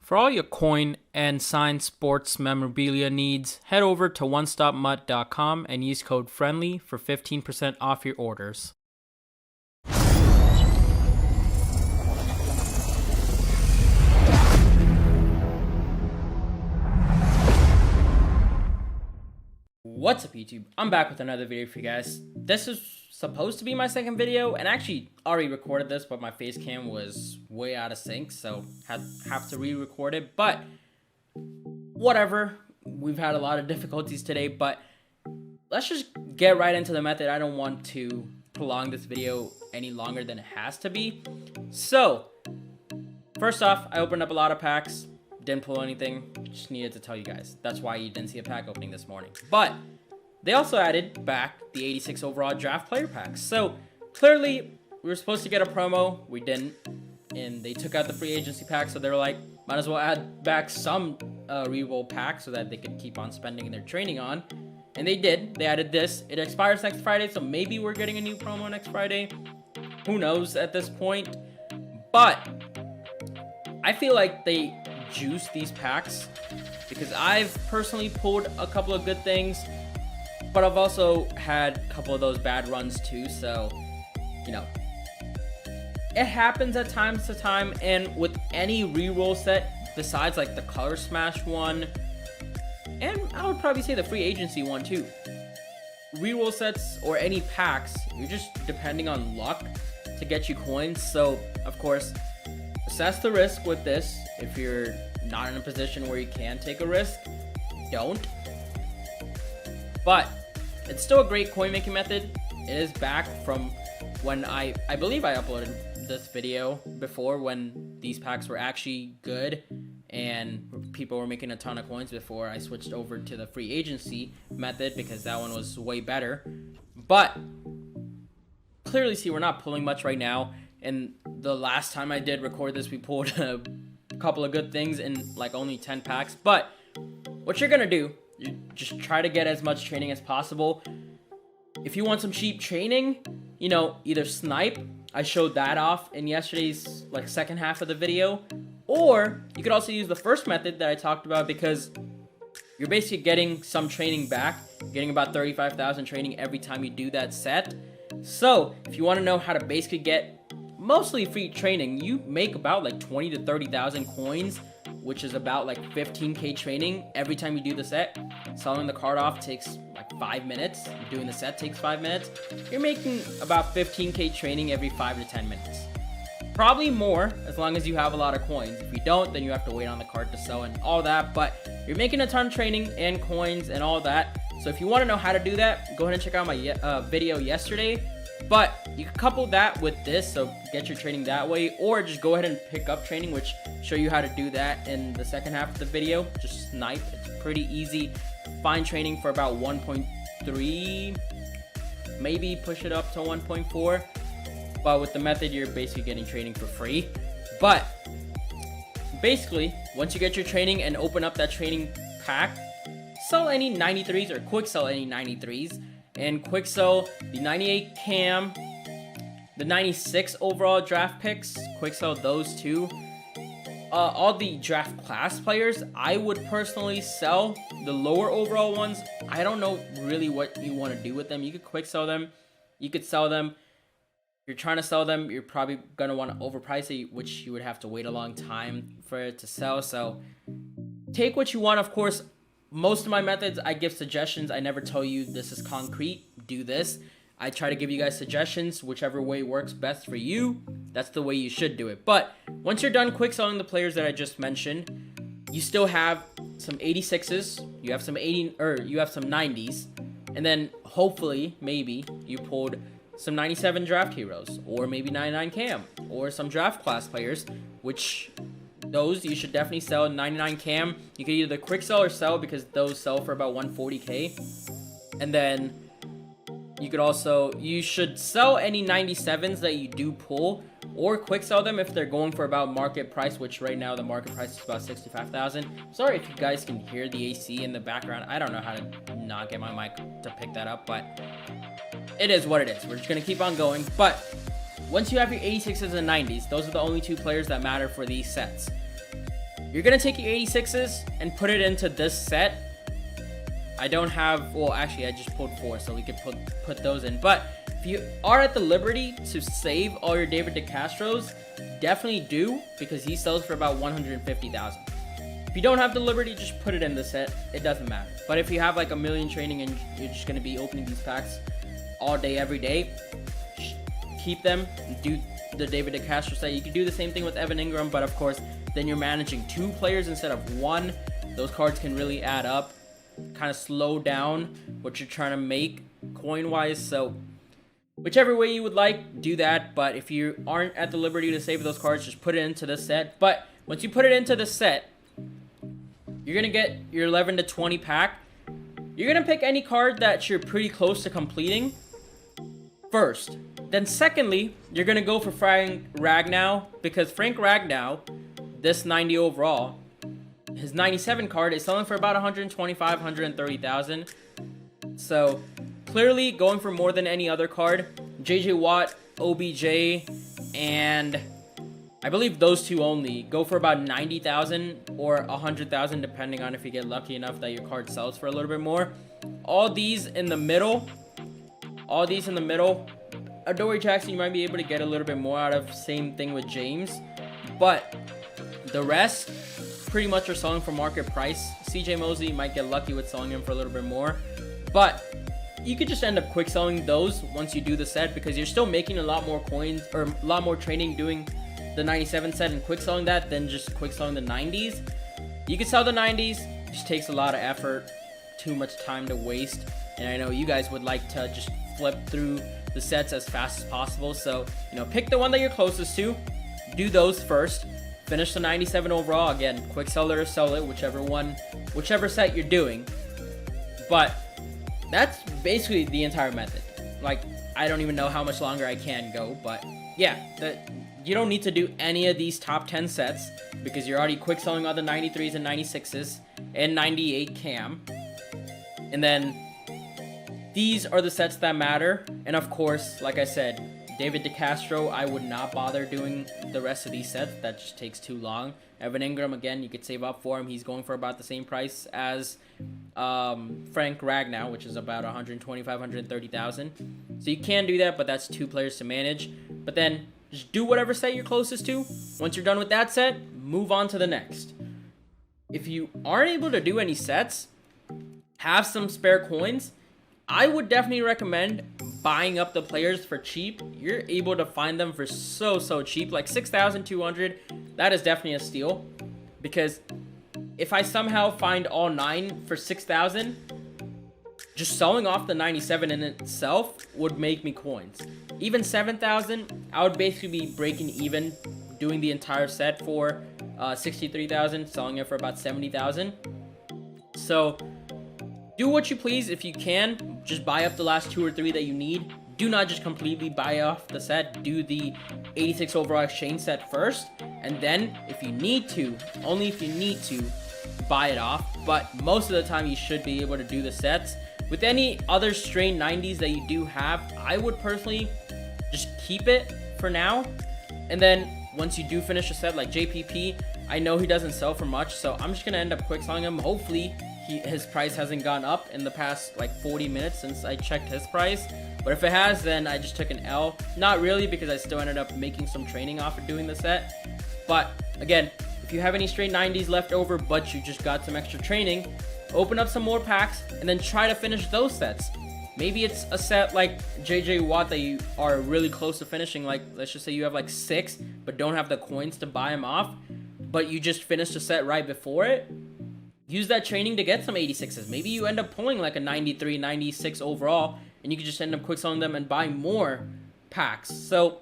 For all your coin and signed sports memorabilia needs, head over to onestopmutt.com and use code FRIENDLY for 15% off your orders. What's up, YouTube? I'm back with another video for you guys. This is supposed to be my second video, and I actually already recorded this, but my face cam was way out of sync, so have to re-record it. But whatever, we've had a lot of difficulties today, but let's just get right into the method. I don't want to prolong this video any longer than it has to be. So first off, I opened up a lot of packs. Didn't pull anything, just needed to tell you guys. That's why you didn't see a pack opening this morning. But they also added back the 86 overall draft player packs. So clearly we were supposed to get a promo, we didn't. And they took out the free agency pack, so they were like, might as well add back some reroll packs so that they could keep on spending their training on. And they did, they added this. It expires next Friday, so maybe we're getting a new promo next Friday. Who knows at this point. But I feel like they juice these packs because I've personally pulled a couple of good things, but I've also had a couple of those bad runs too. So, you know, it happens at times to time. And with any reroll set besides like the color smash one, and I would probably say the free agency one too, reroll sets or any packs, you're just depending on luck to get you coins. So of course, assess the risk with this. If you're not in a position where you can take a risk, don't. But it's still a great coin making method. It is back from when I believe I uploaded this video before, when these packs were actually good and people were making a ton of coins before I switched over to the free agency method, because that one was way better. But clearly see we're not pulling much right now. And the last time I did record this, we pulled a couple of good things in like only 10 packs. But what you're gonna do, you just try to get as much training as possible. If you want some cheap training, you know, either snipe, I showed that off in yesterday's like second half of the video, or you could also use the first method that I talked about, because you're basically getting some training back, getting about 35,000 training every time you do that set. So if you want to know how to basically get mostly free training, you make about like 20 to 30,000 coins, which is about like 15k training every time you do the set. Selling the card off takes like 5 minutes. Doing the set takes 5 minutes. You're making about 15k training every 5 to 10 minutes. Probably more, as long as you have a lot of coins. If you don't, then you have to wait on the card to sell and all that. But you're making a ton of training and coins and all that. So if you want to know how to do that, go ahead and check out my video yesterday. But you can couple that with this, so get your training that way, or just go ahead and pick up training, which show you how to do that in the second half of the video. Just snipe. It's pretty easy. Find training for about 1.3, maybe push it up to 1.4. But with the method, you're basically getting training for free. But basically, once you get your training and open up that training pack, sell any 93s or quick sell any 93s. And quick sell the 98 cam, the 96 overall draft picks, quick sell those two. All the draft class players, I would personally sell. The lower overall ones, I don't know really what you want to do with them. You could quick sell them, you could sell them. If you're trying to sell them, you're probably going to want to overprice it, which you would have to wait a long time for it to sell. So take what you want, of course. Most of my methods, I give suggestions. I never tell you this is concrete, do this. I try to give you guys suggestions, whichever way works best for you. That's the way you should do it. But once you're done quick selling the players that I just mentioned, you still have some 86s, you have some 90s, and then hopefully, maybe you pulled some 97 draft heroes, or maybe 99 cam, or some draft class players, which those you should definitely sell. 99 cam, you could either quick sell or sell, because those sell for about 140k. And then you should sell any 97s that you do pull, or quick sell them if they're going for about market price, which right now the market price is about 65,000. Sorry if you guys can hear the AC in the background. I don't know how to not get my mic to pick that up, but it is what it is. We're just gonna keep on going. But once you have your 86s and 90s, those are the only two players that matter for these sets. you're gonna take your 86s and put it into this set. I don't have, well, actually I just pulled 4, so we could put those in. But if you are at the liberty to save all your David DeCastros, definitely do, because he sells for about 150,000. If you don't have the liberty, just put it in the set. It doesn't matter. But if you have like a million training and you're just gonna be opening these packs all day, every day, keep them. Do the David DeCastro set. You can do the same thing with Evan Ingram, but of course, then you're managing 2 players instead of 1. Those cards can really add up, kind of slow down what you're trying to make coin-wise. So whichever way you would like, do that. But if you aren't at the liberty to save those cards, just put it into the set. But once you put it into the set, you're gonna get your 11 to 20 pack. You're gonna pick any card that you're pretty close to completing first. Then secondly, you're gonna go for Frank Ragnow, because Frank Ragnow, this 90 overall, his 97 card is selling for about 125, 130,000. So clearly going for more than any other card. JJ Watt, OBJ, and I believe those 2 only go for about 90,000 or 100,000, depending on if you get lucky enough that your card sells for a little bit more. All these in the middle, Adoree Jackson, you might be able to get a little bit more out of. Same thing with James. But the rest pretty much are selling for market price. CJ Mosley, you might get lucky with selling him for a little bit more. But you could just end up quick selling those once you do the set, because you're still making a lot more coins or a lot more training doing the 97 set and quick selling that than just quick selling the 90s. You can sell the 90s, it just takes a lot of effort, too much time to waste. And I know you guys would like to just flip through the sets as fast as possible. So, pick the one that you're closest to, do those first, finish the 97 overall. Again, quick sell it or sell it, whichever set you're doing. But that's basically the entire method. Like, I don't even know how much longer I can go, but yeah, you don't need to do any of these top 10 sets, because you're already quick selling all the 93s and 96s and 98 cam. And then these are the sets that matter. And of course, like I said, David DeCastro, I would not bother doing the rest of these sets. That just takes too long. Evan Ingram, again, you could save up for him. He's going for about the same price as Frank Ragnow, which is about 125, 130,000. So you can do that, but that's 2 players to manage. But then just do whatever set you're closest to. Once you're done with that set, move on to the next. If you aren't able to do any sets, have some spare coins, I would definitely recommend buying up the players for cheap. You're able to find them for so cheap, like 6,200. That is definitely a steal, because if I somehow find all 9 for 6,000, just selling off the 97 in itself would make me coins. Even 7,000, I would basically be breaking even doing the entire set for 63,000, selling it for about 70,000. So do what you please. If you can, just buy up the last 2 or 3 that you need. Do not just completely buy off the set. Do the 86 overall exchange set first, and then if you need to, only if you need to, buy it off. But most of the time you should be able to do the sets. With any other strain 90s that you do have, I would personally just keep it for now, and then once you do finish a set like JPP, I know he doesn't sell for much, so I'm just gonna end up quick selling him. Hopefully his price hasn't gone up in the past like 40 minutes since I checked his price. But if it has, then I just took an L. Not really, because I still ended up making some training off of doing the set. But again, if you have any straight 90s left over, but you just got some extra training, open up some more packs and then try to finish those sets. Maybe it's a set like JJ Watt that you are really close to finishing. Like, let's just say you have like 6, but don't have the coins to buy them off, but you just finished a set right before it. Use that training to get some 86s. Maybe you end up pulling like a 93, 96 overall, and you can just end up quick selling them and buy more packs. So,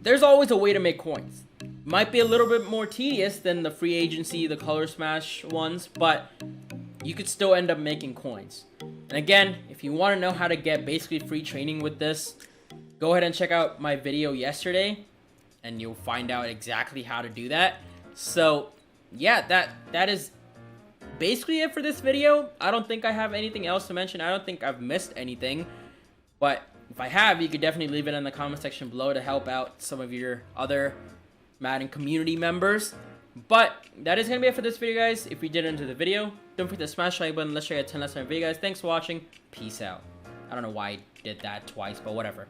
there's always a way to make coins. Might be a little bit more tedious than the free agency, the color smash ones, but you could still end up making coins. And again, if you want to know how to get basically free training with this, go ahead and check out my video yesterday, and you'll find out exactly how to do that. So, yeah, that is basically it for this video. I don't think I have anything else to mention. I don't think I've missed anything, but if I have, you could definitely leave it in the comment section below to help out some of your other Madden community members. But that is going to be it for this video, guys. If you did enjoy the video, don't forget to smash the like button. Let's try to get 10 less on video, guys. Thanks for watching. Peace out. I don't know why I did that twice, but whatever.